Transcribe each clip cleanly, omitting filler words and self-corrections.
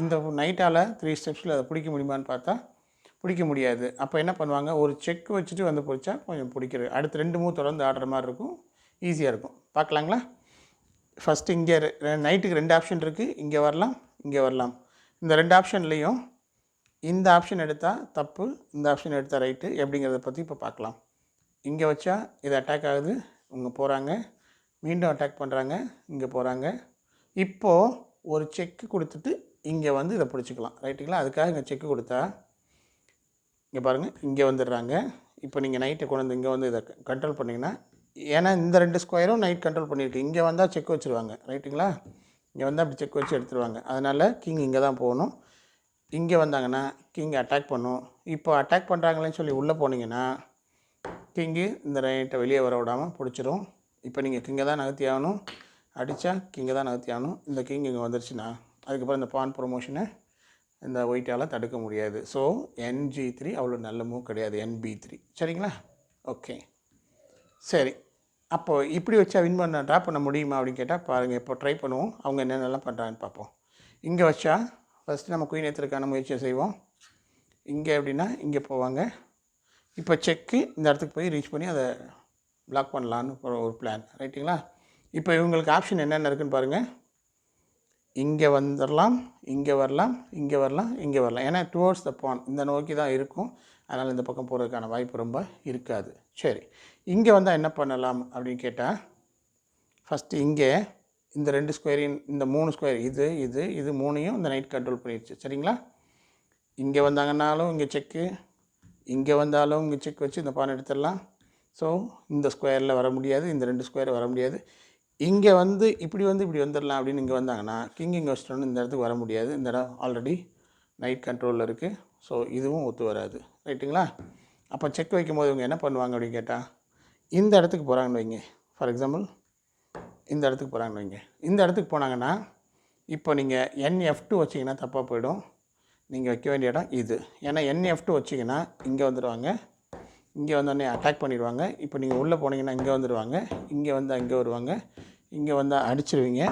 இந்த நைட்டால் 3 ஸ்டெப்ஸில் அதை பிடிக்க முடியுமான்னு பார்த்தா பிடிக்க முடியாது. அப்போ என்ன பண்ணுவாங்க, ஒரு செக் வச்சுட்டு வந்து பிடிச்சா கொஞ்சம் பிடிக்கிறது. அடுத்து 2 மூவ் தொடர்ந்து ஆடுற மாதிரி இருக்கும், ஈஸியாக இருக்கும். பார்க்கலாங்களா? ஃபஸ்ட்டு இங்கே நைட்டுக்கு 2 ஆப்ஷன் இருக்குது. இங்கே வரலாம், இங்கே வரலாம். இந்த 2 ஆப்ஷன்லேயும் இந்த ஆப்ஷன் எடுத்தால் தப்பு, இந்த ஆப்ஷன் எடுத்தால் ரைட்டு, எப்படிங்கிறத பற்றி இப்போ பார்க்கலாம். இங்கே வச்சா இது அட்டாக் ஆகுது, இவங்க போகிறாங்க, மீண்டும் அட்டாக் பண்ணுறாங்க, இங்கே போகிறாங்க. இப்போது ஒரு செக்கு கொடுத்துட்டு இங்கே வந்து இதை பிடிச்சிக்கலாம், ரைட்டுங்களா? அதுக்காக இங்கே செக்கு கொடுத்தா இங்கே பாருங்கள், இங்கே வந்துடுறாங்க. இப்போ நீங்கள் நைட்டை கொண்டு வந்து இங்கே வந்து இதை கண்ட்ரோல் பண்ணிங்கன்னா, ஏன்னா இந்த 2 ஸ்கொயரும் நைட் கண்ட்ரோல் பண்ணியிருக்கு. இங்கே வந்தால் செக் வச்சுருவாங்க, ரைட்டுங்களா? இங்கே வந்தால் அப்படி செக் வச்சு எடுத்துருவாங்க. அதனால் கிங் இங்கே தான் போகணும். இங்கே வந்தாங்கன்னா கிங் அட்டாக் பண்ணும். இப்போ அட்டாக் பண்ணுறாங்களேன்னு சொல்லி உள்ளே போனீங்கன்னா கிங்கு இந்த நைட்டை வெளியே வர விடாமல் பிடிச்சிரும். இப்போ நீங்கள் கிங்கை தான் நகர்த்தி ஆகணும். அடித்தா கிங்கை தான் நகர்த்தி ஆகணும். இந்த கிங் இங்கே வந்துருச்சுன்னா அதுக்கப்புறம் இந்த பான் ப்ரொமோஷனை இந்த ஒயிட்டால் தடுக்க முடியாது. ஸோ NG3 அவ்வளோ நல்ல மூவ் கிடையாது, NB3. சரிங்களா? ஓகே, சரி. அப்போது இப்படி வச்சா வின் பண்ண ட்ராப் பண்ண முடியுமா அப்படின்னு கேட்டால் பாருங்கள், இப்போ ட்ரை பண்ணுவோம். அவங்க என்னென்னலாம் பண்ணுறாங்கன்னு பார்ப்போம். இங்கே வச்சா ஃபஸ்ட்டு நம்ம குயின் ஏற்றுறதுக்கான முயற்சியை செய்வோம். இங்கே எப்படின்னா இங்கே போவாங்க. இப்போ செக்கு இந்த இடத்துக்கு போய் ரீச் பண்ணி அதை பிளாக் பண்ணலான்னு ஒரு பிளான், ரைட்டுங்களா? இப்போ இவங்களுக்கு ஆப்ஷன் என்னென்ன இருக்குதுன்னு பாருங்கள். இங்கே வந்துடலாம், இங்கே வரலாம், இங்கே வரலாம், இங்கே வரலாம். ஏன்னா டுவோர்ட்ஸ் த பான் இந்த நோக்கி தான் இருக்கும். அதனால் இந்த பக்கம் போகிறதுக்கான வாய்ப்பு ரொம்ப இருக்காது. சரி, இங்கே வந்தால் என்ன பண்ணலாம் அப்படின்னு கேட்டால், ஃபஸ்ட்டு இங்கே இந்த 2 ஸ்கொயரின் இந்த 3 ஸ்கொயர் இது இது இது 3ஐயும் இந்த நைட் கண்ட்ரோல் பண்ணிடுச்சு. சரிங்களா? இங்கே வந்தாங்கன்னாலும் இங்கே செக்கு, இங்கே வந்தாலும் இங்கே செக் வச்சு இந்த பான் எடுத்துடலாம். ஸோ இந்த ஸ்கொயரில் வர முடியாது, இந்த 2 ஸ்கொயர் வர முடியாது. இங்கே வந்து இப்படி வந்துடலாம் அப்படின்னு இங்கே வந்தாங்கன்னா கிங் இங்கே வச்சிட்டோன்னு இந்த இடத்துக்கு வர முடியாது. இந்த இடம் ஆல்ரெடி நைட் கண்ட்ரோலில் இருக்குது. ஸோ இதுவும் ஒத்து வராது, ரைட்டுங்களா? அப்போ செக் வைக்கும்போது இவங்க என்ன பண்ணுவாங்க அப்படின்னு கேட்டால், இந்த இடத்துக்கு போகிறாங்கன்னு வைங்க. ஃபார் எக்ஸாம்பிள் இந்த இடத்துக்கு போகிறாங்கன்னு வைங்க. இந்த இடத்துக்கு போனாங்கன்னா இப்போ நீங்கள் NF2 வச்சிங்கன்னா தப்பாக போயிடும். நீங்கள் வைக்க வேண்டிய இடம் இது. ஏன்னா NF2 வச்சிங்கன்னா இங்கே வந்துடுவாங்க, இங்கே வந்தோடனே அட்டாக் பண்ணிடுவாங்க. இப்போ நீங்கள் உள்ளே போனீங்கன்னா இங்கே வந்துடுவாங்க, இங்கே வந்தால் இங்கே வருவாங்க, இங்கே வந்தால் அடிச்சிருவீங்க,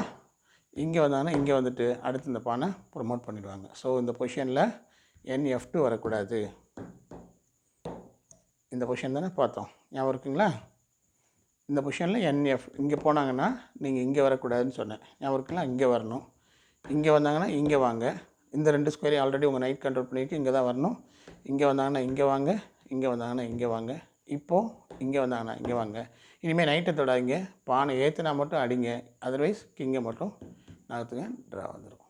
இங்கே வந்தாங்கன்னா இங்கே வந்துட்டு அடுத்து இந்த பானை ப்ரொமோட் பண்ணிடுவாங்க. ஸோ இந்த பொசிஷனில் NF2 வரக்கூடாது. இந்த பொசிஷன் தானே பார்த்தோம், ஞாபகம் இருக்குங்களா? இந்த பொசிஷனில் NF இங்கே போனாங்கன்னா நீங்கள் இங்கே வரக்கூடாதுன்னு சொன்னேன், ஞாபகம் இருக்குங்களா? இங்கே வரணும். இங்கே வந்தாங்கன்னா இங்கே வாங்க. இந்த 2 ஸ்கொயரையும் ஆல்ரெடி உங்கள் நைட் கண்ட்ரோல் பண்ணிவிட்டு இங்கே தான் வரணும். இங்கே வந்தாங்கன்னா இங்கே வாங்க, இங்கே வந்தாங்கன்னா இங்கே வாங்க. இப்போது இங்கே வந்தாங்கன்னா இங்கே வாங்க. இனிமேல் நைட்டை தொடாதீங்க, பானை ஏற்றுனா மட்டும் அடிங்க, அதர்வைஸ் கிங்கை மட்டும் நகர்த்துங்க, ட்ரா வந்துடும்.